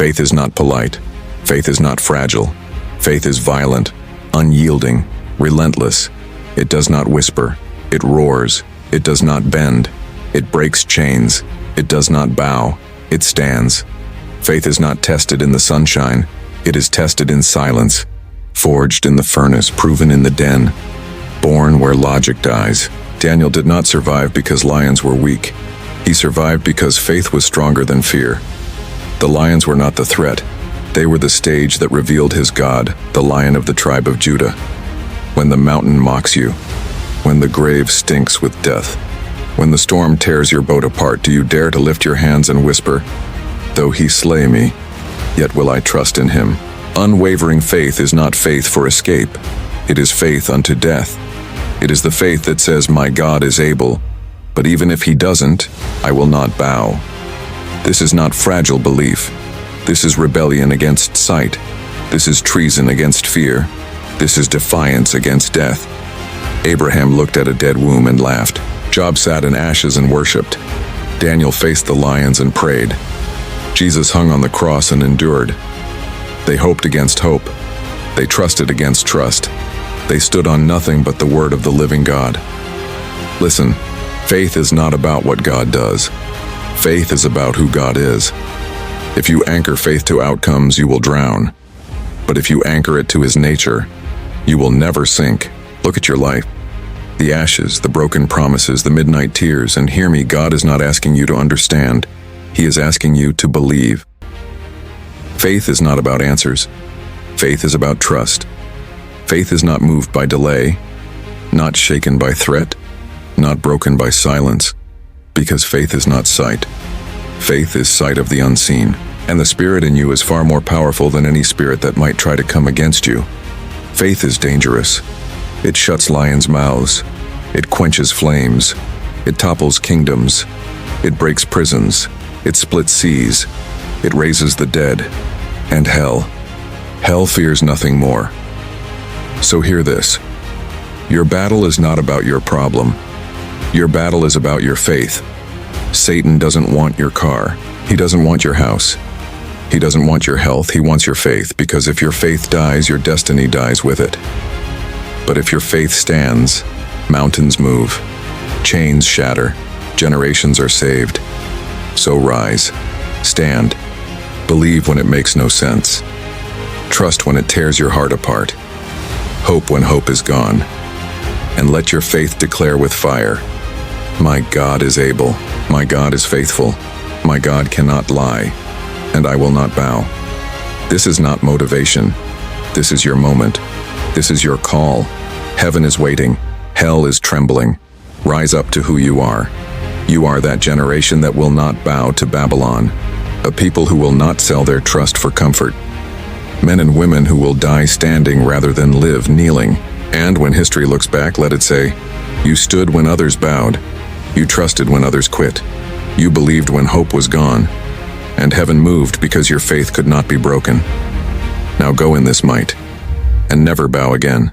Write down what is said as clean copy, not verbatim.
Faith is not polite. Faith is not fragile. Faith is violent, unyielding, relentless. It does not whisper. It roars. It does not bend. It breaks chains. It does not bow. It stands. Faith is not tested in the sunshine. It is tested in silence. Forged in the furnace, proven in the den. Born where logic dies. Daniel did not survive because lions were weak. He survived because faith was stronger than fear. The lions were not the threat. They were the stage that revealed his God, the Lion of the tribe of Judah. When the mountain mocks you, when the grave stinks with death, when the storm tears your boat apart, do you dare to lift your hands and whisper, "Though he slay me, yet will I trust in him"? Unwavering faith is not faith for escape. It is faith unto death. It is the faith that says, "My God is able, but even if he doesn't, I will not bow." This is not fragile belief. This is rebellion against sight. This is treason against fear. This is defiance against death. Abraham looked at a dead womb and laughed. Job sat in ashes and worshipped. Daniel faced the lions and prayed. Jesus hung on the cross and endured. They hoped against hope. They trusted against trust. They stood on nothing but the word of the living God. Listen, faith is not about what God does. Faith is about who God is. If you anchor faith to outcomes, you will drown. But if you anchor it to his nature, you will never sink. Look at your life. The ashes, the broken promises, the midnight tears, and hear me, God is not asking you to understand. He is asking you to believe. Faith is not about answers. Faith is about trust. Faith is not moved by delay, not shaken by threat, not broken by silence, because faith is not sight. Faith is sight of the unseen, and the spirit in you is far more powerful than any spirit that might try to come against you. Faith is dangerous. It shuts lions' mouths. It quenches flames. It topples kingdoms. It breaks prisons. It splits seas. It raises the dead. And hell. Hell fears nothing more. So hear this. Your battle is not about your problem. Your battle is about your faith. Satan doesn't want your car. He doesn't want your house. He doesn't want your health. He wants your faith, because if your faith dies, your destiny dies with it. But if your faith stands, mountains move, chains shatter, generations are saved. So rise, stand, believe when it makes no sense. Trust when it tears your heart apart. Hope when hope is gone. And let your faith declare with fire, "My God is able, my God is faithful, my God cannot lie, and I will not bow." This is not motivation. This is your moment. This is your call. Heaven is waiting. Hell is trembling. Rise up to who you are. You are that generation that will not bow to Babylon, a people who will not sell their trust for comfort, men and women who will die standing rather than live kneeling. And when history looks back, let it say, "You stood when others bowed. You trusted when others quit. You believed when hope was gone. And heaven moved because your faith could not be broken. Now go in this might, and never bow again."